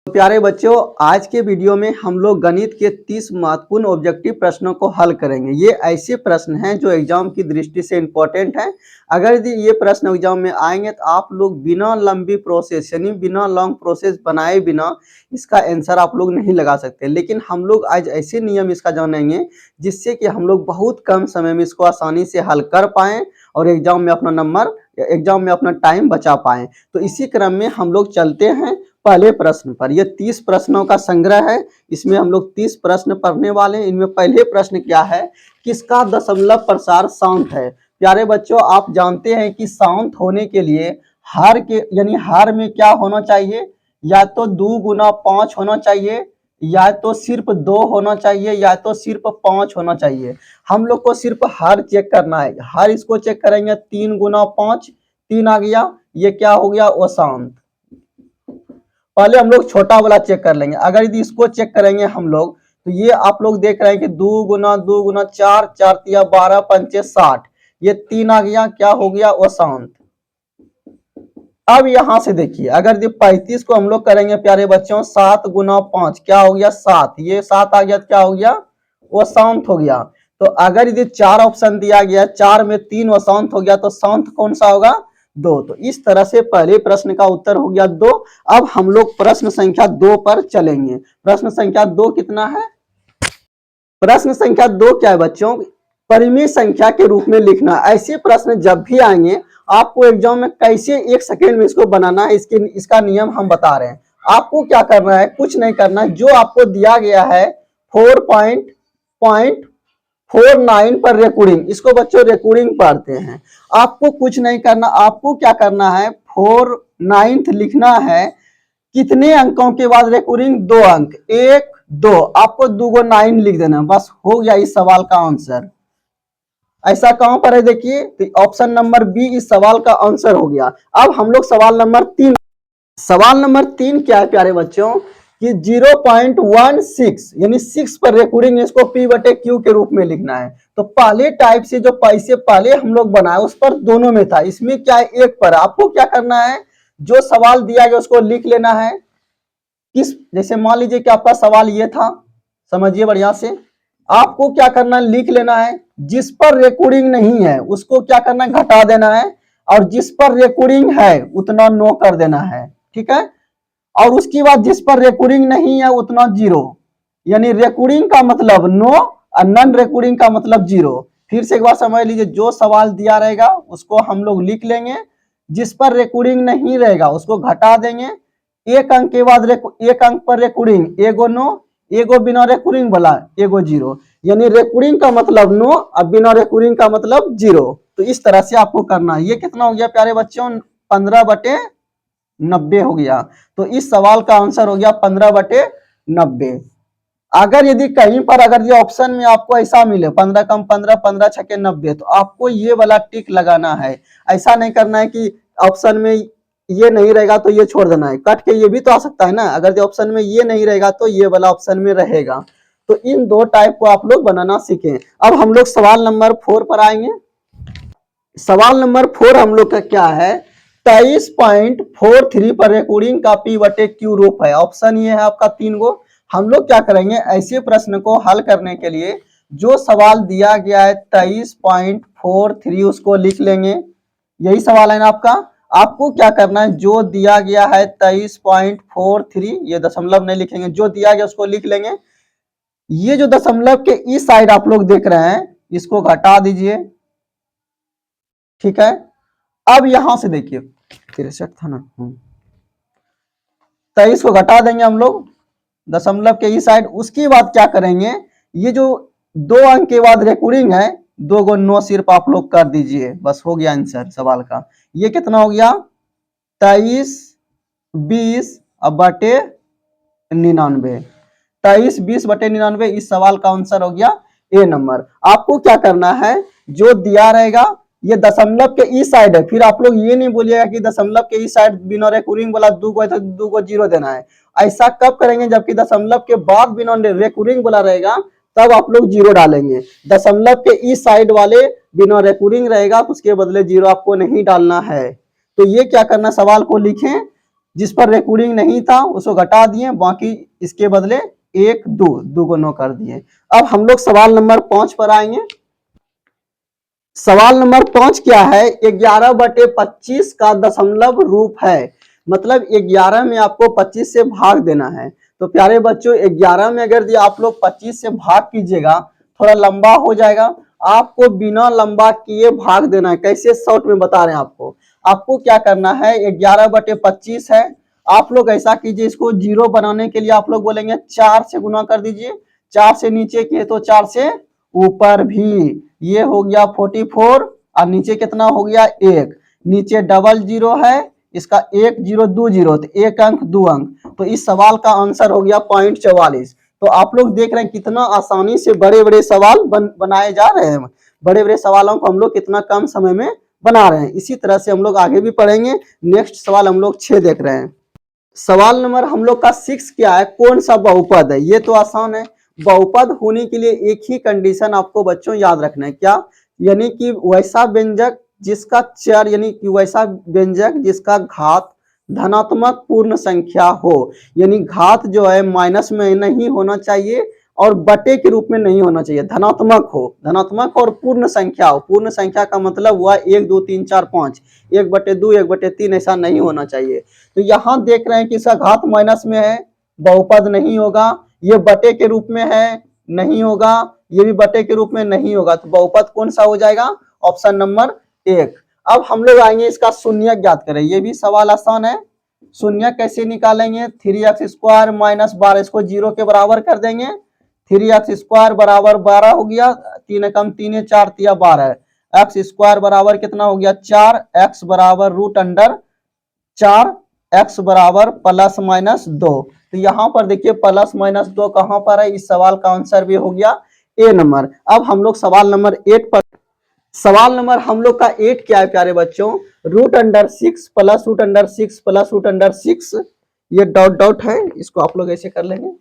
प्यारे बच्चों, आज के वीडियो में हम लोग गणित के 30 महत्वपूर्ण ऑब्जेक्टिव प्रश्नों को हल करेंगे। ये ऐसे प्रश्न हैं जो एग्जाम की दृष्टि से इम्पोर्टेंट हैं। अगर यदि ये प्रश्न एग्जाम में आएंगे तो आप लोग बिना लंबी प्रोसेस यानी बिना लॉन्ग प्रोसेस बनाए बिना इसका आंसर आप लोग नहीं लगा सकते। लेकिन हम लोग आज ऐसे नियम इसका जानेंगे जिससे कि हम लोग बहुत कम समय में इसको आसानी से हल कर पाएँ और एग्जाम में अपना टाइम बचा पाएँ। तो इसी क्रम में हम लोग चलते हैं पहले प्रश्न पर। यह 30 प्रश्नों का संग्रह है। इसमें हम लोग 30 प्रश्न पढ़ने वाले हैं। इनमें पहले प्रश्न क्या है, किसका दशमलव प्रसार शांत है। प्यारे बच्चों, आप जानते हैं कि शांत होने के लिए हार में क्या होना चाहिए, या तो 2 गुना 5 होना चाहिए, या तो सिर्फ 2 होना चाहिए, या तो सिर्फ 5 होना चाहिए। हम लोग को सिर्फ हार चेक करना है। हार इसको चेक करेंगे, 3 गुना 5 3 आ गया, ये क्या हो गया, वो शांत। पहले हम लोग छोटा वाला चेक कर लेंगे। अगर यदि इसको चेक करेंगे हम लोग तो ये आप लोग देख रहे हैं कि 2 गुना 4 4 तिया 12 पंचे 60, ये 3 आ गया, क्या हो गया, वो शांत। अब यहां से देखिए, अगर 35 को हम लोग करेंगे प्यारे बच्चों, 7 गुना 5 क्या हो गया, 7, ये 7 आ गया, क्या हो गया, वो शांत हो गया। तो अगर यदि 4 ऑप्शन दिया गया, 4 में 3 वो शांत हो गया, तो शांत कौन सा होगा, 2। तो इस तरह से पहले प्रश्न का उत्तर हो गया 2। अब हम लोग प्रश्न संख्या 2 पर चलेंगे। प्रश्न संख्या 2 कितना है, प्रश्न संख्या 2 क्या है बच्चों, परिमेय संख्या के रूप में लिखना। ऐसे प्रश्न जब भी आएंगे आपको एग्जाम में कैसे 1 सेकेंड में इसको बनाना है, इसका नियम हम बता रहे हैं। आपको क्या करना है, कुछ नहीं करना है। जो आपको दिया गया है 4.49 पर रेकॉर्डिंग, इसको बच्चों रेकॉर्डिंग पढ़ते हैं। आपको कुछ नहीं करना, आपको क्या करना है, 4/9 लिखना है। कितने अंकों के बाद रेकॉर्डिंग, 2 अंक, 1 2, आपको 2 को 9 लिख देना, बस हो गया इस सवाल का आंसर। ऐसा कहां पर है, देखिए तो ऑप्शन नंबर बी इस सवाल का आंसर हो गया। अब हम लोग सवाल नंबर 3 क्या है प्यारे बच्चों, कि 0.16 यानी 6 पर रेकॉर्डिंग, इसको P बटे Q के रूप में लिखना है। तो पहले टाइप से जो पैसे पहले हम लोग बनाए उस पर दोनों में था, इसमें क्या है, 1 पर। आपको क्या करना है, जो सवाल दिया गया उसको लिख लेना है। जैसे मान लीजिए कि आपका सवाल ये था, समझिए बढ़िया से, आपको क्या करना है, लिख लेना है। जिस पर रेकॉर्डिंग नहीं है उसको क्या करना है, घटा देना है, और जिस पर रेकॉर्डिंग है उतना 9 कर देना है, ठीक है। और उसके बाद जिस पर रेकॉर्डिंग नहीं है उतना 0, यानी रेकॉर्डिंग का मतलब 9 और नॉन रेकॉर्डिंग का मतलब 0। फिर से एक बार समझ लीजिए, जो सवाल दिया रहेगा उसको हम लोग लिख लेंगे, जिस पर रेकॉर्डिंग नहीं रहेगा उसको घटा देंगे। 1 अंक के बाद 1 अंक पर रेकॉर्डिंग, एगो 9, एगो बिना रेकॉर्डिंग वाला एगो 0, यानी रेकॉर्डिंग का मतलब 9 और बिना रेकॉर्डिंग का मतलब 0। तो इस तरह से आपको करना है। ये कितना हो गया प्यारे बच्चों, 15/90 हो गया। तो इस सवाल का आंसर हो गया 15/90। अगर यदि कहीं पर अगर ये ऑप्शन में आपको ऐसा मिले 15 कम 15 15 छके 90, तो आपको ये वाला टिक लगाना है। ऐसा नहीं करना है कि ऑप्शन में ये नहीं रहेगा तो ये छोड़ देना है, कट के ये भी तो आ सकता है ना। अगर ऑप्शन में ये नहीं रहेगा तो ये वाला ऑप्शन में रहेगा। तो इन 2 टाइप को आप लोग बनाना सीखें। अब हम लोग सवाल नंबर 4 पर आएंगे। सवाल नंबर 4 हम लोग का क्या है, 23.43 पर रेकॉर्डिंग का P बटे Q रूप है। ऑप्शन ये है आपका 3 गो। हम लोग क्या करेंगे, ऐसे प्रश्न को हल करने के लिए जो सवाल दिया गया है 23.43 उसको लिख लेंगे। यही सवाल है ना आपका। आपको क्या करना है, जो दिया गया है 23.43, ये दशमलव नहीं लिखेंगे, जो दिया गया उसको लिख लेंगे। ये जो दशमलव के इस साइड आप लोग देख रहे हैं इसको घटा दीजिए, ठीक है। अब यहां से देखिए 63 था ना, 23 को घटा देंगे हम लोग दशमलव के इस साइड। उसके बाद क्या करेंगे, ये जो 2 अंक के बाद रेकॉर्डिंग है 2 को 9 सिर्फ आप लोग कर दीजिए, बस हो गया आंसर सवाल का। ये कितना हो गया, 23 20 बटे 99, 23 20 बटे 99 इस सवाल का आंसर हो गया ए नंबर। आपको क्या करना है, जो दिया रहेगा ये दशमलव के इस साइड है, फिर आप लोग ये नहीं बोलिएगा कि दशमलव के इस साइड बिना रेकॉर्डिंग वाला 2 को है तो 2 को 0 देना है। ऐसा कब करेंगे, जबकि दशमलव के बाद बिना रेकॉर्डिंग वाला रहेगा तब आप लोग 0 डालेंगे। दशमलव के इस साइड वाले बिना रेकॉर्डिंग रहेगा तो उसके बदले 0 आपको नहीं डालना है। तो ये क्या करना, सवाल को लिखें जिस पर रिकॉर्डिंग नहीं था उसको घटा दिए, बाकी इसके बदले 1 2 2 कर दिए। अब हम लोग सवाल नंबर 5 पर आएंगे। सवाल नंबर 5 क्या है, 11/25 का दशमलव रूप है, मतलब 11 में आपको 25 से भाग देना है। तो प्यारे बच्चों 11 में अगर आप लोग 25 से भाग कीजिएगा थोड़ा लंबा हो जाएगा, आपको बिना लंबा किए भाग देना है। कैसे, शॉर्ट में बता रहे हैं आपको। आपको क्या करना है, 11/25 है, आप लोग ऐसा कीजिए, इसको जीरो बनाने के लिए आप लोग बोलेंगे 4 से गुना कर दीजिए, 4 से नीचे किए तो 4 से ऊपर भी, ये हो गया 44 और नीचे कितना हो गया 1, नीचे डबल जीरो है, इसका 1 0 2 0 तो 1 अंक 2 अंक, तो इस सवाल का आंसर हो गया 0.44। तो आप लोग देख रहे हैं कितना आसानी से बड़े बड़े सवाल बनाए जा रहे हैं, बड़े बड़े सवालों को हम लोग कितना कम समय में बना रहे हैं। इसी तरह से हम लोग आगे भी पढ़ेंगे। नेक्स्ट सवाल हम लोग 6 देख रहे हैं। सवाल नंबर हम लोग का 6 क्या है, कौन सा बहुपद है, ये तो आसान है। बहुपद होने के लिए एक ही कंडीशन आपको बच्चों याद रखना है, क्या, यानी कि वैसा व्यंजक जिसका चर, यानी कि वैसा व्यंजक जिसका घात धनात्मक पूर्ण संख्या हो, यानी घात जो है माइनस में नहीं होना चाहिए और बटे के रूप में नहीं होना चाहिए, धनात्मक हो, धनात्मक और पूर्ण संख्या हो। पूर्ण संख्या का मतलब हुआ 1 2 3 4 5, 1/2 1/3 ऐसा नहीं होना चाहिए। तो यहाँ देख रहे हैं कि इसका घात माइनस में है, बहुपद नहीं होगा। ये बटे के रूप में है, नहीं होगा। ये भी बटे के रूप में नहीं होगा, तो बहुपद कौन सा हो जाएगा, ऑप्शन नंबर 1। अब हम लोग आएंगे इसका शून्य ज्ञात करें, ये भी सवाल आसान है। शून्य कैसे निकालेंगे, 3x² - 12, इसको 0 के बराबर कर देंगे, 3x² बराबर 12 हो गया, 3 कम 3 4 तिया 12, x² बराबर कितना हो गया 4, x बराबर √4, x बराबर +-2। तो यहाँ पर देखिए +-2 कहाँ पर है, इस सवाल का आंसर भी हो गया ए नंबर। अब हम लोग सवाल नंबर 8 पर, सवाल नंबर हम लोग का 8 क्या है प्यारे बच्चों, √6 + √6 + √6, ये डॉट डॉट है, इसको आप लोग ऐसे कर लेंगे।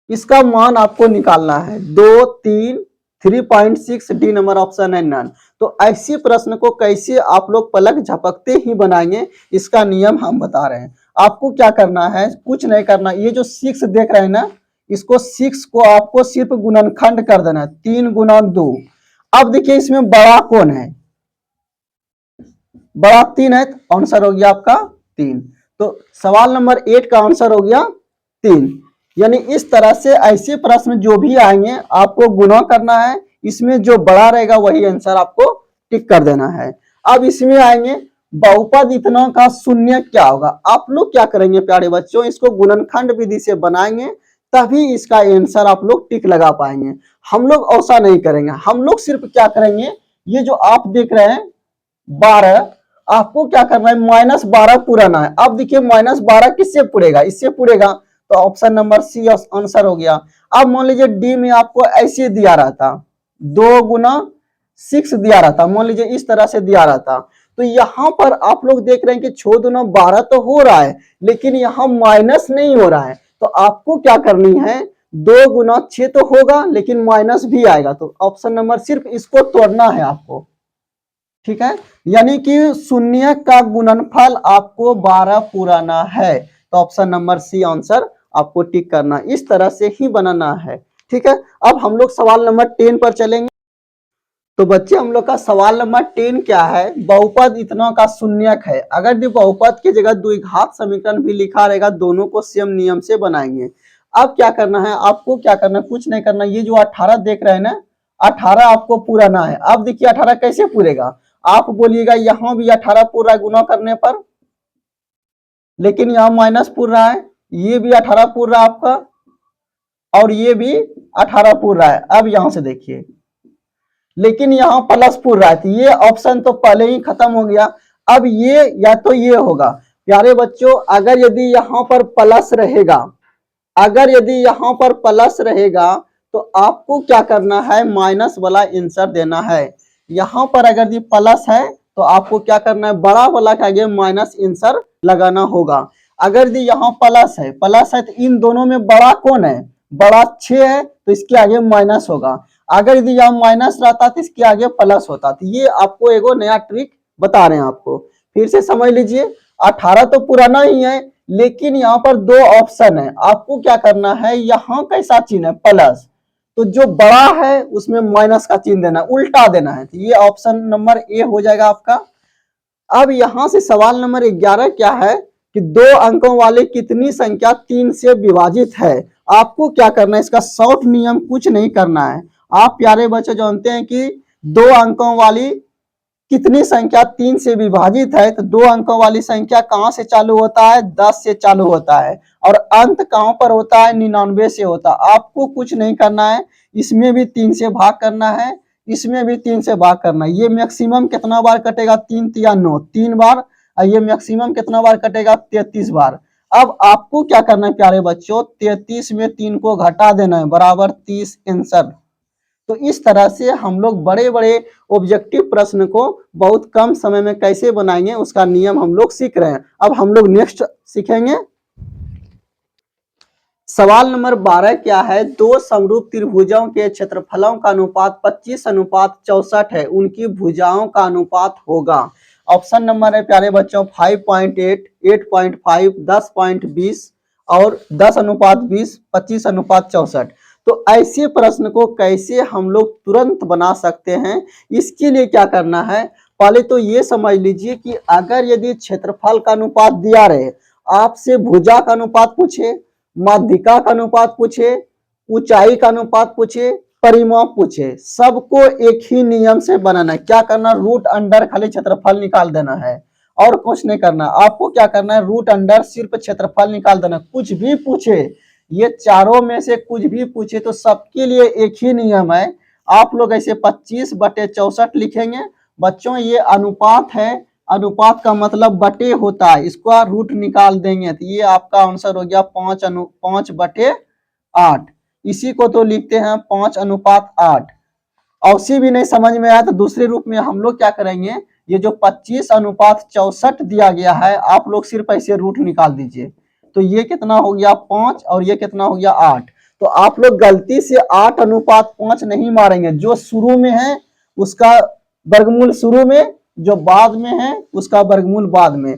इसका मान आपको निकालना है 2 3 3.6, डी नंबर ऑप्शन है नन। तो ऐसे प्रश्न को कैसे आप लोग पलक झपकते ही बनाएंगे, इसका नियम हम बता रहे हैं। आपको क्या करना है, कुछ नहीं करना, ये जो 6 देख रहे हैं ना, इसको 6 को आपको सिर्फ गुणनखंड कर देना है, 3 × 2। अब देखिए इसमें बड़ा कौन है, बड़ा 3 है, तो आंसर हो गया आपका 3। तो सवाल नंबर 8 का आंसर हो गया 3। यानी इस तरह से ऐसे प्रश्न जो भी आएंगे आपको गुणा करना है, इसमें जो बड़ा रहेगा वही आंसर आपको टिक कर देना है। अब इसमें आएंगे बहुपद इतना का शून्य क्या होगा। आप लोग क्या करेंगे प्यारे बच्चों, इसको गुणनखंड विधि से बनाएंगे तभी इसका आंसर आप लोग टिक लगा पाएंगे। हम लोग ऐसा नहीं करेंगे, हम लोग सिर्फ क्या करेंगे, ये जो आप देख रहे हैं 12, आपको क्या करना है -12 पुराना है। अब देखिए -12 किससे पुरेगा, इससे पुरेगा, तो ऑप्शन नंबर सी आंसर हो गया। अब मान लीजिए डी में आपको ऐसे दिया रहता 2 × 6 दिया रहता, मान लीजिए इस तरह से दिया रहता, तो यहाँ पर आप लोग देख रहे हैं कि 6 दूना 12 तो हो रहा है, लेकिन यहाँ माइनस नहीं हो रहा है। तो आपको क्या करनी है, 2 × 6 तो होगा लेकिन माइनस भी आएगा, तो ऑप्शन नंबर सिर्फ इसको तोड़ना है आपको, ठीक है। यानी कि शून्य का गुणनफल आपको 12 पुराना है, तो ऑप्शन नंबर सी आंसर आपको टिक करना, इस तरह से ही बनाना है, ठीक है। अब हम लोग सवाल नंबर 10 पर चलेंगे। तो बच्चे हम लोग का सवाल नंबर 10 क्या है, बहुपद इतना का शून्यक है। अगर जो बहुपद की जगह द्विघात समीकरण भी लिखा रहेगा, दोनों को सेम नियम से बनाएंगे। अब क्या करना है, आपको क्या करना है, कुछ नहीं करना, ये जो 18 देख रहे हैं ना, 18 आपको पुराना है। अब देखिए 18 कैसे पूरेगा, आप बोलिएगा यहाँ भी 18 पूरा है गुना करने पर, लेकिन यहाँ माइनस पूर रहा है, ये भी 18 पूर रहा है आपका, और ये भी 18 पूर रहा है। अब यहां से देखिए, लेकिन यहाँ प्लस पूर रहा है, तो ये ऑप्शन तो पहले ही खत्म हो गया। अब ये या तो ये होगा प्यारे बच्चों, अगर यदि यहाँ पर प्लस रहेगा, अगर यदि यहाँ पर प्लस रहेगा तो आपको क्या करना है, माइनस वाला आंसर देना है। यहाँ पर अगर ये प्लस है तो आपको क्या करना है, बड़ा वाला के आगे माइनस आंसर लगाना होगा। अगर यदि यहाँ प्लस है तो इन दोनों में बड़ा कौन है, बड़ा 6 है, तो इसके आगे माइनस होगा। अगर यदि यहाँ माइनस रहता तो इसके आगे प्लस होता। तो ये आपको एगो नया ट्रिक बता रहे हैं आपको, फिर से समझ लीजिए। 18 तो पुराना ही है, लेकिन यहाँ पर दो ऑप्शन है, आपको क्या करना है, यहाँ कैसा चिन्ह है प्लस, तो जो बड़ा है उसमें माइनस का चिन्ह देना, उल्टा देना है। तो ये ऑप्शन नंबर ए हो जाएगा आपका। अब यहां से सवाल नंबर 11 क्या है कि दो अंकों वाली कितनी संख्या 3 से विभाजित है। आपको क्या करना है, इसका शॉर्ट नियम कुछ नहीं करना है। आप प्यारे बच्चे जानते हैं कि दो अंकों वाली कितनी संख्या 3 से विभाजित है, तो दो अंकों वाली संख्या कहां से चालू होता है, 10 से चालू होता है, और अंत कहां पर होता है, 99 से होता है। आपको कुछ नहीं करना है, इसमें भी 3 से भाग करना है, इसमें भी 3 से भाग करना है। ये मैक्सिमम कितना बार कटेगा, 3 या 9, 3 बार, और ये मैक्सिमम कितना बार कटेगा, 33 बार। अब आपको क्या करना है प्यारे बच्चों, 33 में 3 को घटा देना है, बराबर 30 आंसर। तो इस तरह से हम लोग बड़े बड़े ऑब्जेक्टिव प्रश्न को बहुत कम समय में कैसे बनाएंगे उसका नियम हम लोग सीख रहे हैं। अब हम लोग नेक्स्ट सीखेंगे। सवाल नंबर 12 क्या है, दो समरूप त्रिभुजों के क्षेत्रफलों का अनुपात 25:64 है, उनकी भुजाओं का अनुपात होगा। ऑप्शन नंबर है प्यारे बच्चों 5.8, 8.5, 10.20 और 10:20, 25:64। तो ऐसे प्रश्न को कैसे हम लोग तुरंत बना सकते हैं, इसके लिए क्या करना है, पहले तो ये समझ लीजिए कि अगर यदि क्षेत्रफल का अनुपात दिया रहे, आपसे भुजा का अनुपात पूछे, माध्यिका का अनुपात पूछे, ऊंचाई का अनुपात पूछे, परिमाप पूछे, सबको एक ही नियम से बनाना है। क्या करना, रूट अंडर खाली क्षेत्रफल निकाल देना है और कुछ नहीं करना। आपको क्या करना है, रूट अंडर सिर्फ क्षेत्रफल निकाल देना। कुछ भी पूछे, ये चारों में से कुछ भी पूछे तो सबके लिए एक ही नियम है। आप लोग ऐसे 25/64 लिखेंगे। बच्चों ये अनुपात है, अनुपात का मतलब बटे होता है, इसको रूट निकाल देंगे तो ये आपका आंसर हो गया 5/8। इसी को तो लिखते हैं 5:8। और उसी भी नहीं समझ में आया तो दूसरे रूप में हम लोग क्या करेंगे, ये जो 25:64 दिया गया है, आप लोग सिर्फ ऐसे रूट निकाल दीजिए। तो ये कितना हो गया 5 और ये कितना हो गया 8। तो आप लोग गलती से 8:5 नहीं मारेंगे, जो शुरू में है उसका वर्गमूल शुरू में, जो बाद में है उसका वर्गमूल बाद में।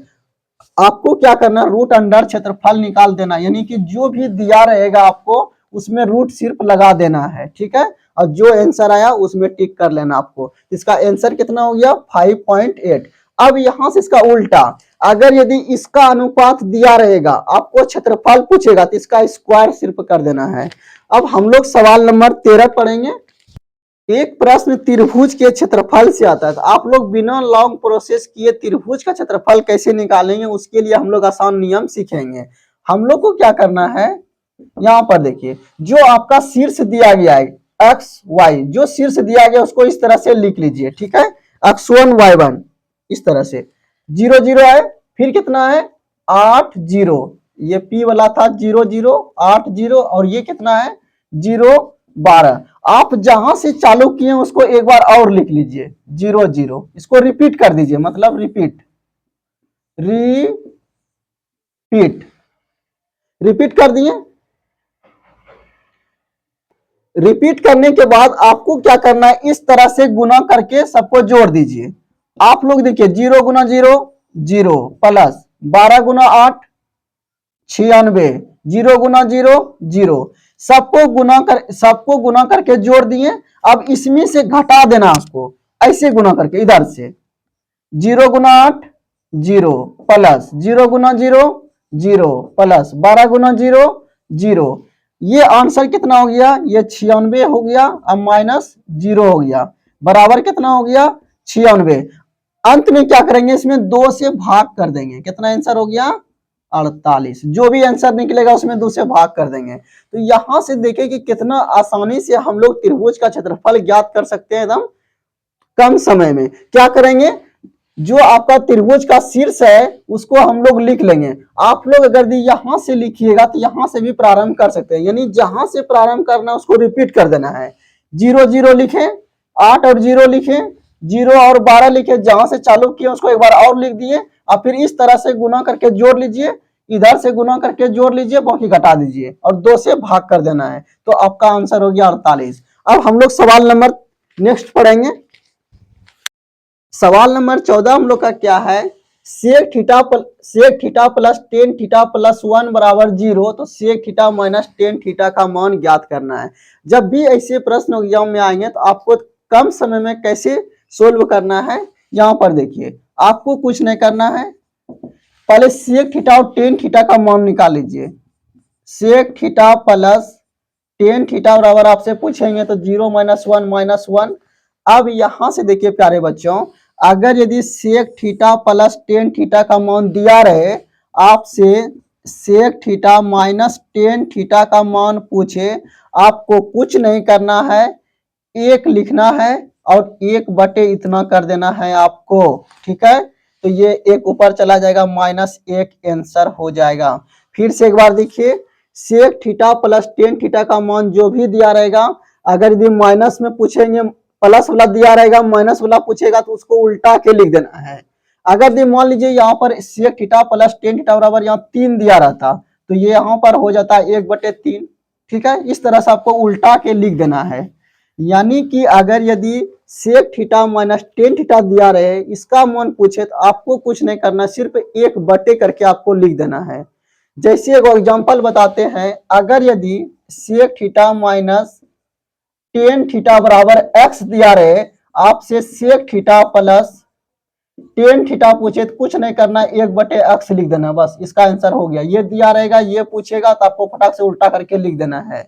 आपको क्या करना, रूट अंडर क्षेत्रफल निकाल देना, यानी कि जो भी दिया रहेगा आपको उसमें रूट सिर्फ लगा देना है, ठीक है, और जो आंसर आया उसमें टिक कर लेना आपको। इसका आंसर कितना हो गया 5.8। अब यहां से इसका उल्टा, अगर यदि इसका अनुपात दिया रहेगा, आपको क्षेत्रफल पूछेगा तो इसका स्क्वायर सिर्फ कर देना है। अब हम लोग सवाल नंबर 13 पढ़ेंगे। एक प्रश्न त्रिभुज के क्षेत्रफल से आता है, तो आप लोग बिना लॉन्ग प्रोसेस किए त्रिभुज का क्षेत्रफल कैसे निकालेंगे, उसके लिए हम लोग आसान नियम सीखेंगे। हम लोग को क्या करना है, यहाँ पर देखिए जो आपका शीर्ष दिया गया है एक्स वाई, जो शीर्ष दिया गया उसको इस तरह से लिख लीजिए, ठीक है, x1 y1 इस तरह से, 0 0 है, फिर कितना है 8 0, ये p वाला था 0 0 8 0, और ये कितना है 0 12। आप जहां से चालू किए उसको एक बार और लिख लीजिए 0 0, इसको रिपीट कर दीजिए, मतलब रिपीट रिपीट रिपीट कर दिए। रिपीट करने के बाद आपको क्या करना है, इस तरह से गुना करके सबको जोड़ दीजिए। आप लोग देखिए 0 गुना 0 0 प्लस 12 गुना 8 96, 0 गुना 0 0, सबको गुना करके जोड़ दिए। अब इसमें से घटा देना आपको, ऐसे गुना करके इधर से 0 गुना 8 0 प्लस 0 गुना 0 0 प्लस 12 गुना 0 0। ये आंसर कितना हो गया, ये 96 हो गया, अब माइनस 0 हो गया, बराबर कितना हो गया 96। अंत में क्या करेंगे, इसमें 2 से भाग कर देंगे, कितना आंसर हो गया 48। जो भी आंसर निकलेगा उसमें 2 से भाग कर देंगे। तो यहां से देखिए कि कितना आसानी से हम लोग त्रिभुज का क्षेत्रफल ज्ञात कर सकते हैं एकदम कम समय में। क्या करेंगे, जो आपका त्रिभुज का शीर्ष है उसको हम लोग लिख लेंगे। आप लोग अगर यहां से लिखिएगा तो यहां से भी प्रारंभ कर सकते हैं, यानी जहां से प्रारंभ करना उसको रिपीट कर देना है। 0 0 लिखे, 8 और 0 लिखे, 0 और 12 लिखे, जहां से चालू किए उसको एक बार और लिख दिए, और फिर इस तरह से गुना करके जोड़ लीजिए, इधर से गुना करके जोड़ लीजिए, बाकी घटा दीजिए और 2 से भाग कर देना है, तो आपका आंसर हो गया 48। अब हम लोग सवाल नंबर नेक्स्ट पढ़ेंगे। सवाल नंबर 14 हम लोग का क्या है, sec theta plus tan theta plus 1 बराबर 0, तो sec theta minus tan theta का मान ज्ञात करना है। जब भी ऐसे प्रश्न एग्जाम में आएंगे तो आपको कम समय में कैसे सोल्व करना है, यहाँ पर देखिए आपको कुछ नहीं करना है, पहले सेक थीटा और टेन थीटा का मान निकाल लीजिए। Sec theta plus tan theta बराबर आपसे पूछेंगे तो 0 माइनस 1 माइनस 1। अब यहां से देखिए प्यारे बच्चों, अगर यदि sec theta plus tan theta का मान दिया रहे, आपसे sec theta minus tan theta का मान पूछे, आपको कुछ नहीं करना है, एक लिखना है और एक बटे इतना कर देना है आपको, ठीक है। तो ये एक ऊपर चला जाएगा, माइनस एक आंसर हो जाएगा। फिर से एक बार देखिए, sec theta plus tan theta का मान जो भी दिया रहेगा, अगर यदि माइनस में पूछेंगे, प्लस वाला दिया रहेगा, माइनस वाला पूछेगा तो उसको उल्टा के लिख देना है। अगर यदि मान लीजिए यहाँ पर sec theta plus tan theta बराबर यहाँ 3 दिया रहता, तो ये यहाँ पर हो जाता है 1/3, ठीक है। इस तरह से आपको उल्टा के लिख देना है। यानी कि अगर यदि sec theta minus tan theta दिया रहे, इसका मान पूछे तो आपको कुछ नहीं करना, सिर्फ एक बटे करके आपको लिख देना है। जैसे एक एग्जांपल बताते हैं, अगर यदि sec theta minus tan theta बराबर x दिया रहे, आपसे sec theta plus tan theta पूछे तो कुछ नहीं करना, 1/x लिख देना, बस इसका आंसर हो गया। ये दिया रहेगा, ये पूछेगा तो आपको फटाक से उल्टा करके लिख देना है।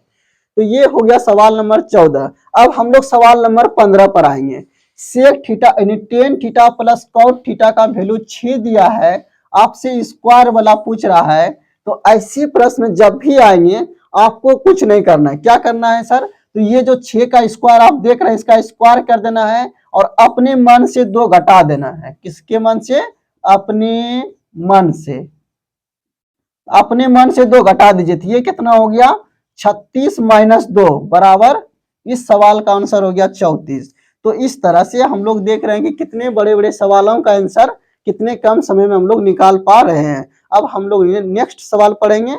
तो ये हो गया सवाल नंबर 14। अब हम लोग सवाल नंबर 15 पर आएंगे। सेक थीटा यानी tan theta plus cot theta का वैल्यू 6 दिया है, आपसे स्क्वायर वाला पूछ रहा है। तो ऐसे प्रश्न जब भी आएंगे आपको कुछ नहीं करना है। क्या करना है सर? तो ये जो 6 का स्क्वायर आप देख रहे हैं, इसका स्क्वायर कर देना है और अपने मन से 2 घटा देना है। किसके मन से? अपने मन से। अपने मन से 2 घटा दीजिए, तो ये कितना हो गया? 36 माइनस 2 बराबर, इस सवाल का आंसर हो गया 34। तो इस तरह से हम लोग देख रहे हैं कि कितने बड़े बड़े सवालों का आंसर कितने कम समय में हम लोग निकाल पा रहे हैं। अब हम लोग नेक्स्ट सवाल पढ़ेंगे।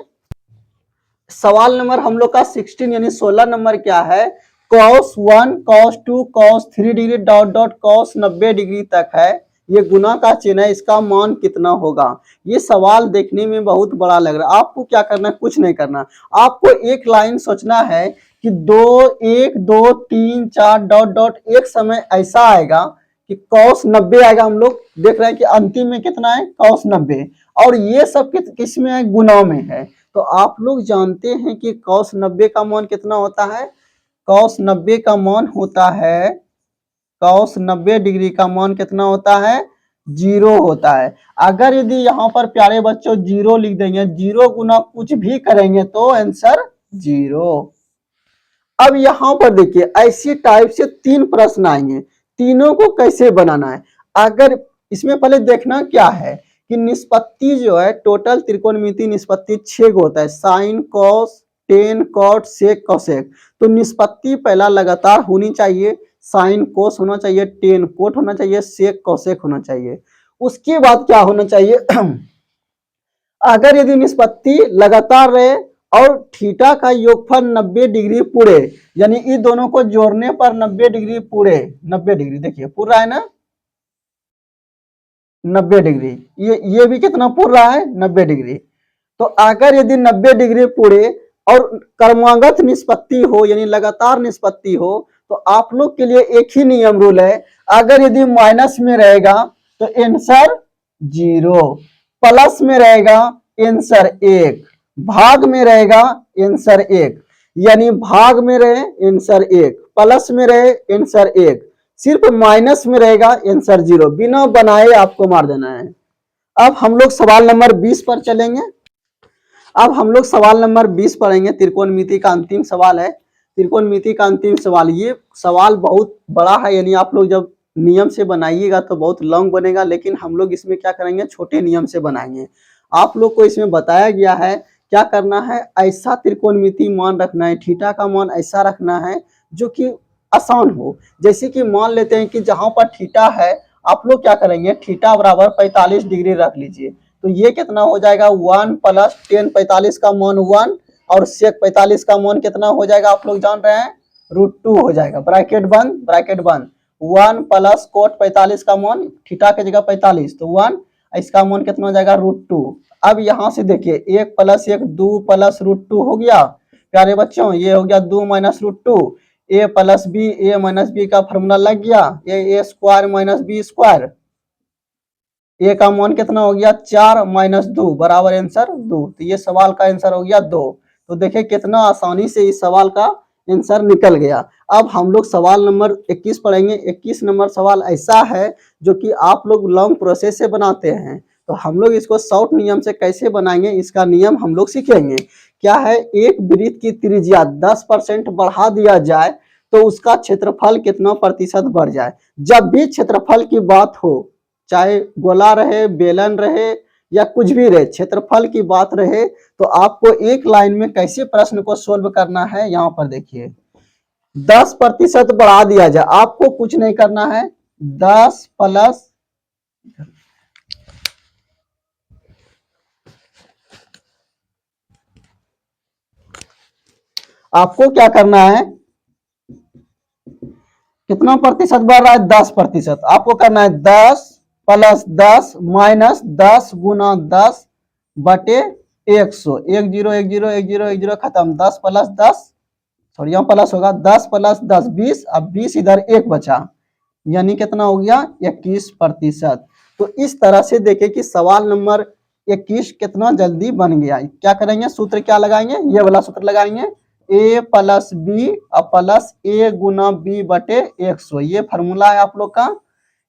सवाल नंबर हम लोग का 16 यानी 16 नंबर क्या है? cos 1 cos 2 cos 3 degree dot dot cos 90 degree तक है, ये गुना का चिन्ह है, इसका मान कितना होगा? ये सवाल देखने में बहुत बड़ा लग रहा है। आपको क्या करना है? कुछ नहीं करना, आपको एक लाइन सोचना है कि 2 1 2 3 4 डॉट डॉट एक समय ऐसा आएगा कि cos 90 आएगा। हम लोग देख रहे हैं कि अंतिम में कितना है? cos 90, और ये सब किस में है? गुना में है। तो आप लोग जानते हैं कि cos 90 का मान कितना होता है? cos 90 का मान होता है, cos 90 डिग्री का मान कितना होता है? 0 होता है। अगर यदि यहाँ पर प्यारे बच्चों 0 लिख देंगे, 0 गुना कुछ भी करेंगे तो आंसर 0। अब यहाँ पर देखिए ऐसी टाइप से 3 प्रश्न आएंगे, तीनों को कैसे बनाना है? अगर इसमें पहले देखना क्या है कि निष्पत्ति जो है, टोटल त्रिकोणमिति निष्पत्ति 6 को होता है, sin cos tan cot sec cosec. तो निष्पत्ति पहला लगातार होनी चाहिए, साइन कोस होना चाहिए, टेन कोट होना चाहिए, सेक कोसेक होना चाहिए। उसके बाद क्या होना चाहिए? अगर यदि निष्पत्ति लगातार रहे और थीटा का योगफल 90 डिग्री पूरे, यानी इन दोनों को जोड़ने पर 90 डिग्री पूरे, 90 डिग्री देखिए पूरा है ना, 90 डिग्री, ये भी कितना पूर रहा है? 90 डिग्री। तो अगर यदि 90 डिग्री पूरे और क्रमागत निष्पत्ति हो, यानी लगातार निष्पत्ति हो, तो आप लोग के लिए एक ही नियम रूल है, अगर यदि माइनस में रहेगा तो आंसर 0, प्लस में रहेगा आंसर 1, भाग में रहेगा आंसर 1, यानी भाग में रहे आंसर 1, प्लस में रहे आंसर 1, सिर्फ माइनस में रहेगा आंसर 0। बिना बनाए आपको मार देना है। अब हम लोग सवाल नंबर 20 पर चलेंगे। अब हम लोग सवाल नंबर 20 पढ़ेंगे, त्रिकोणमिति का अंतिम सवाल है। त्रिकोणमिति का अंतिम सवाल, ये सवाल बहुत बड़ा है, यानी आप लोग जब नियम से बनाइएगा तो बहुत लॉन्ग बनेगा, लेकिन हम लोग इसमें क्या करेंगे? छोटे नियम से बनाएंगे। आप लोग को इसमें बताया गया है क्या करना है, ऐसा त्रिकोणमिति मान रखना है, थीटा का मान ऐसा रखना है जो कि आसान हो। जैसे कि मान लेते हैं कि जहां पर थीटा है, आप लोग क्या करेंगे? थीटा बराबर 45 डिग्री रख लीजिए। तो ये कितना हो जाएगा? 1 प्लस टेन, 45 का मान 1 और सेक 45 का मान कितना हो जाएगा? आप लोग जान रहे हैं, √2 हो जाएगा। ब्रैकेट बंद, ब्रैकेट बंद। 1 प्लस कोट 45 का मान, थीटा की जगह 45, तो 1 इसका मान कितना हो जाएगा √2। अब यहाँ से देखिए 1 + 1 2 + √2 हो गया प्यारे बच्चों, ये हो गया 2 - √2। a + b, a - b का फॉर्मूला लग गया, a² - b²। a का मान कितना हो गया 4 - 2 बराबर आंसर 2। तो ये सवाल का आंसर हो गया 2। तो देखिए कितना आसानी से इस सवाल का आंसर निकल गया। अब हम लोग सवाल नंबर 21 पढ़ेंगे। 21 नंबर सवाल ऐसा है जो कि आप लोग लॉन्ग प्रोसेस से बनाते हैं, तो हम लोग इसको शॉर्ट नियम से कैसे बनाएंगे इसका नियम हम लोग सीखेंगे। क्या है, एक वृत्त की त्रिज्या 10% बढ़ा दिया जाए तो उसका क्षेत्रफल कितना प्रतिशत बढ़ जाए। जब भी क्षेत्रफल की बात हो, चाहे गोला रहे, बेलन रहे या कुछ भी रहे, क्षेत्रफल की बात रहे, तो आपको एक लाइन में कैसे प्रश्न को सोल्व करना है। यहाँ पर देखिए 10% बढ़ा दिया जाए, आपको कुछ नहीं करना है। 10 प्लस आपको क्या करना है, कितना प्रतिशत बढ़ रहा है 10%। आपको करना है 10 + 10 - 10 × 10 बटे 100। 1 0 1 0 1 0 1 0 खत्म। 10 + 10 सॉरी यहाँ प्लस होगा, 10 + 10 20। अब 20 इधर 1 बचा, यानी कितना हो गया 21%। तो इस तरह से देखें कि सवाल नंबर 21 कितना जल्दी बन गया। क्या करेंगे, सूत्र क्या लगाएंगे, ये वाला सूत्र लगाएंगे, a + b + a × b बटे 100। ये फॉर्मूला है आप लोग का।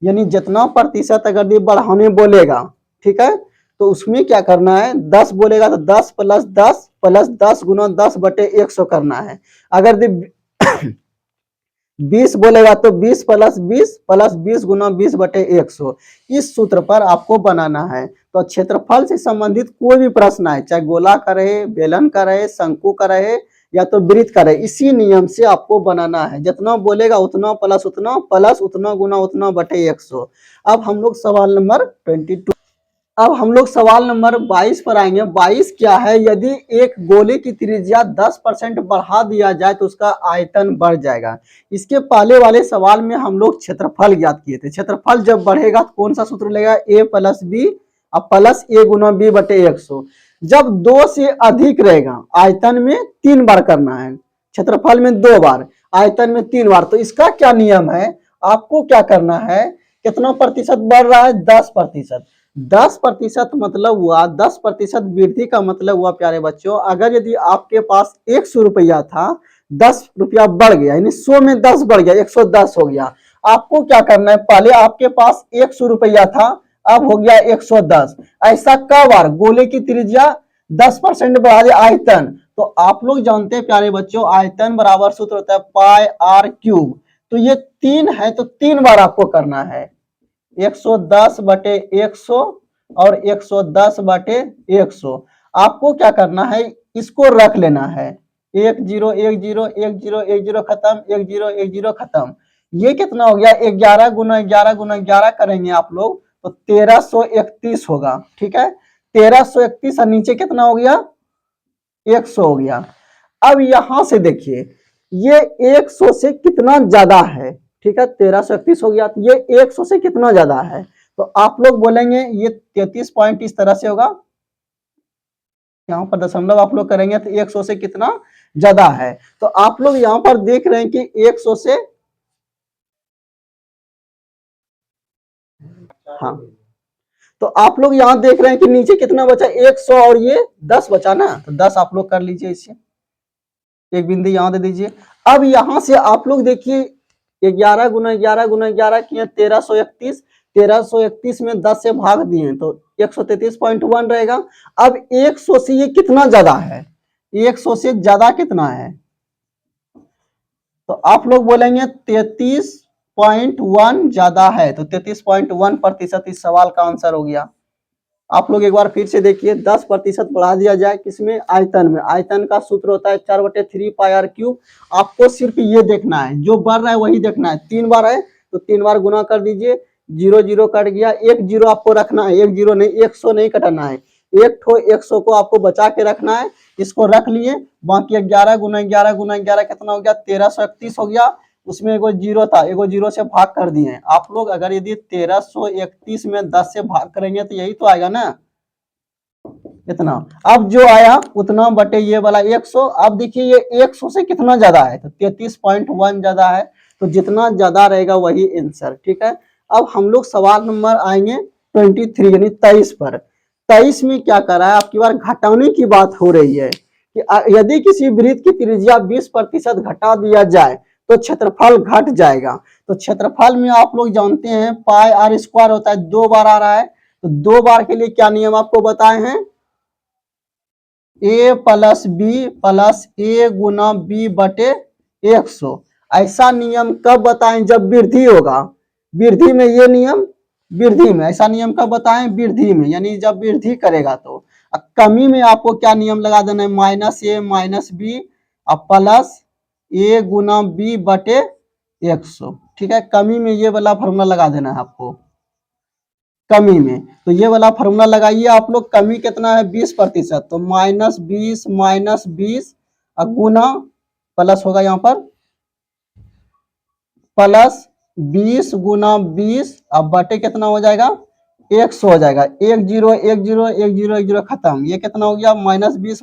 यानी जितना प्रतिशत अगर ये बढ़ाने बोलेगा, ठीक है, तो उसमें क्या करना है, 10 बोलेगा तो 10 + 10 + 10 × 10 बटे 100 करना है। अगर 20 बोलेगा तो 20 + 20 + 20 × 20 बटे 100। इस सूत्र पर आपको बनाना है। तो क्षेत्रफल से संबंधित कोई भी प्रश्न है, चाहे गोला का रहे, बेलन का रहे, शंकु का रहे या तो वृत्त का रहे, इसी नियम से आपको बनाना है। जितना बोलेगा उतना प्लस उतना प्लस उतना गुना उतना बटे 100। अब हम लोग सवाल नंबर 22, अब हम लोग सवाल नंबर 22 पर आएंगे। 22 क्या है, यदि एक गोले की त्रिज्या 10% बढ़ा दिया जाए तो उसका आयतन बढ़ जाएगा। इसके पहले वाले सवाल में हम लोग क्षेत्रफल ज्ञात किए थे। क्षेत्रफल जब बढ़ेगा तो कौन सा सूत्र लेगा, a + b plus a × b बटे 100। जब 2 से अधिक रहेगा, आयतन में 3 बार करना है, क्षेत्रफल में 2 बार, आयतन में 3 बार। तो इसका क्या नियम है, आपको क्या करना है, कितना प्रतिशत बढ़ रहा है 10%। 10% मतलब हुआ, 10% वृद्धि का मतलब हुआ प्यारे बच्चों, अगर यदि आपके पास 100 रुपया था, 10 रुपया बढ़ गया, यानी 100 में 10 बढ़ गया, 110 हो गया। आपको क्या करना है, पहले आपके पास 100 रुपया था, अब हो गया 110। ऐसा कब बार, गोले की त्रिज्या 10% बढ़ा दे आयतन। तो आप लोग जानते हैं प्यारे बच्चों, आयतन बराबर सूत्र होता है πr³। तो ये 3 है तो 3 बार आपको करना है, 110 बटे 100 और 110 बटे 100। आपको क्या करना है, इसको रख लेना है, 1 0 1 0 1 0 1 0 खत्म, 1 0 1 0 खत्म। ये कितना हो गया, 11 × 11 × 11 करेंगे आप लोग तो 1331 होगा। ठीक है, 1331 और नीचे कितना हो गया 100 हो गया। अब यहां से देखिए ये 100 से कितना ज्यादा है, ठीक है, 1331 हो गया, तो ये 100 से कितना ज्यादा है। तो आप लोग बोलेंगे ये 33 पॉइंट इस तरह से होगा, यहाँ पर दशमलव आप लोग करेंगे तो 100 से कितना ज्यादा है। तो आप लोग यहाँ पर देख रहे हैं कि 100 से, हाँ, तो आप लोग यहाँ देख रहे हैं कि नीचे कितना बचा 100 और ये 10 बचा ना, तो 10 आप लोग कर लीजिए, इसे एक बिंदु यहाँ दे दीजिए। अब यहां से आप लोग देखिए 11 × 11 × 11 किए 1331, 1331 में 10 से भाग दिए तो 133.1 रहेगा। अब 100 से ये कितना ज्यादा है, 100 से ज्यादा कितना है, तो आप लोग बोलेंगे 33.1 ज्यादा है। तो 33.1% इस सवाल का आंसर हो गया। आप लोग एक बार फिर से देखिए, 10% बढ़ा दिया जाए किसमें, आयतन में। आयतन का सूत्र होता है 4/3 πr³। आपको सिर्फ ये देखना है, जो बढ़ रहा है वही देखना है। 3 बार है तो 3 बार गुना कर दीजिए, 0 0 कट गया, 1 0 आपको रखना है, 1 0 नहीं, 100 नहीं कटाना है, एक ठो 100 को आपको बचा के रखना है। इसको रख लिए, बाकी 11 × 11 × 11 कितना हो गया 1331 हो गया। उसमें एगो जीरो था, एगो जीरो से भाग कर दिए। आप लोग अगर यदि 1331 में 10 से भाग करेंगे तो यही तो आएगा ना, इतना। अब जो आया उतना बटे ये वाला 100। अब देखिए ये 100 से कितना ज्यादा है, तो 33.1 ज्यादा है, तो जितना ज्यादा रहेगा वही आंसर, ठीक है। अब हम लोग सवाल नंबर आएंगे 23 यानी 23 पर। 23 में क्या कर रहा है, आपकी बार घटाने की बात हो रही है कि यदि किसी वृत्त की त्रिज्या 20% घटा दिया जाए तो क्षेत्रफल घट जाएगा। तो क्षेत्रफल में आप लोग जानते हैं पाई आर स्क्वायर होता है, 2 बार आ रहा है, तो 2 बार के लिए क्या नियम आपको बताए हैं, a plus b plus a गुना बी बटे 100। ऐसा नियम कब बताएं, जब वृद्धि होगा, वृद्धि में ये नियम, वृद्धि में ऐसा नियम कब बताएं, वृद्धि में, यानी जब वृद्धि करेगा तो। कमी में आपको क्या नियम लगा देना है, minus A minus B plus a गुना बी बटे 100, ठीक है। कमी में ये वाला फॉर्मूला लगा देना है आपको, कमी में। तो ये वाला फॉर्मूला लगाइए आप लोग, कमी कितना है 20%, तो -20 गुना प्लस होगा यहाँ पर प्लस 20 गुना 20, अब बटे कितना हो जाएगा 100 हो जाएगा, 1 0 1 0 1 0 1 0 खत्म। ये कितना हो गया -20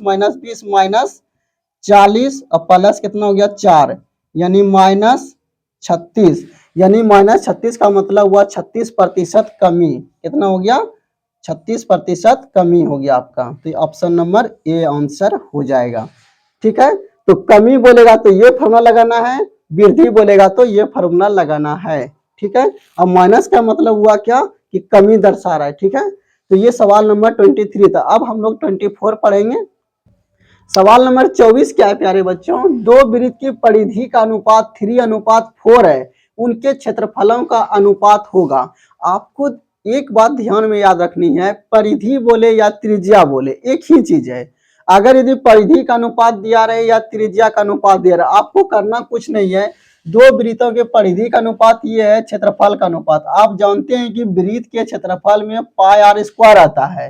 -40, अब प्लस कितना हो गया 4, यानी -36, यानी -36 का मतलब हुआ 36% कमी। कितना हो गया 36% कमी हो गया आपका, तो ऑप्शन नंबर ए आंसर हो जाएगा, ठीक है। तो कमी बोलेगा तो ये फॉर्मूला लगाना है, वृद्धि बोलेगा तो ये फॉर्मूला लगाना है, ठीक है। अब माइनस का मतलब हुआ क्या कि कमी दर्शा रहा है, ठीक है। तो ये सवाल नंबर 23 था। अब हम लोग 24 पढ़ेंगे। सवाल नंबर 24 क्या है प्यारे बच्चों, दो वृत्त की परिधि का अनुपात 3:4 है, उनके क्षेत्रफलों का अनुपात होगा। आपको एक बात ध्यान में याद रखनी है, परिधि बोले या त्रिज्या बोले एक ही चीज है। अगर यदि परिधि का अनुपात दिया रहे या त्रिज्या का अनुपात दिया रहे, आपको करना कुछ नहीं है, दो वृत्तों के परिधि का अनुपात ये है, क्षेत्रफल का अनुपात। आप जानते हैं कि वृत्त के क्षेत्रफल में पाई आर स्क्वायर आता है,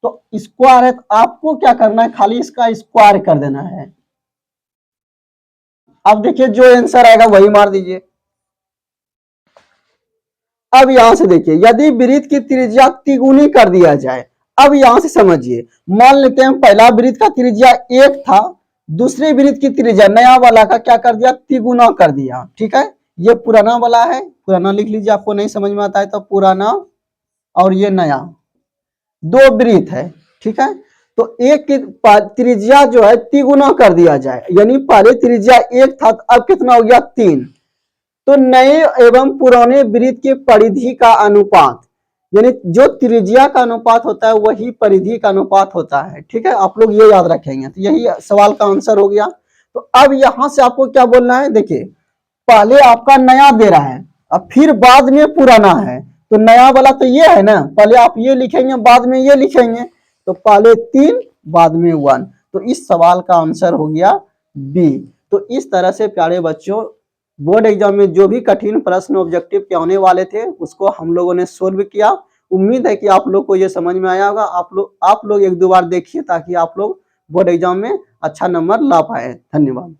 तो स्क्वायर है, तो आपको क्या करना है, खाली इसका स्क्वायर कर देना है। अब देखिए जो आंसर आएगा वही मार दीजिए। अब यहां से देखिए, यदि वृत्त की त्रिज्या तिगुनी कर दिया जाए, अब यहां से समझिए, मान लेते हैं पहला वृत्त का त्रिज्या 1 था, दूसरे वृत्त की त्रिज्या नया वाला का क्या कर दिया, तिगुना कर दिया, ठीक है। ये पुराना वाला है, पुराना लिख लीजिए, आपको नहीं समझ में आता है तो पुराना, और ये नया, दो वृत्त है, ठीक है। तो एक की त्रिज्या जो है तिगुना कर दिया जाए, यानी पहले त्रिज्या 1 था, तो अब कितना हो गया 3। तो नए एवं पुराने वृत्त के परिधि का अनुपात, यानी जो त्रिज्या का अनुपात होता है वही परिधि का अनुपात होता है, ठीक है। आप लोग ये याद रखेंगे, तो यही सवाल का आंसर हो गया। तो अब यहां से आपको क्या बोलना है, देखिए पहले आपका नया दे रहा है, अब फिर बाद में पुराना है, तो नया वाला तो ये है ना, पहले आप ये लिखेंगे बाद में ये लिखेंगे, तो पहले 3 बाद में 1, तो इस सवाल का आंसर हो गया बी। तो इस तरह से प्यारे बच्चों बोर्ड एग्जाम में जो भी कठिन प्रश्न ऑब्जेक्टिव के आने वाले थे उसको हम लोगों ने सोल्व किया। उम्मीद है कि आप लोग को ये समझ में आया होगा। आप लोग एक दो बार देखिए ताकि आप लोग बोर्ड एग्जाम में अच्छा नंबर ला पाए। धन्यवाद।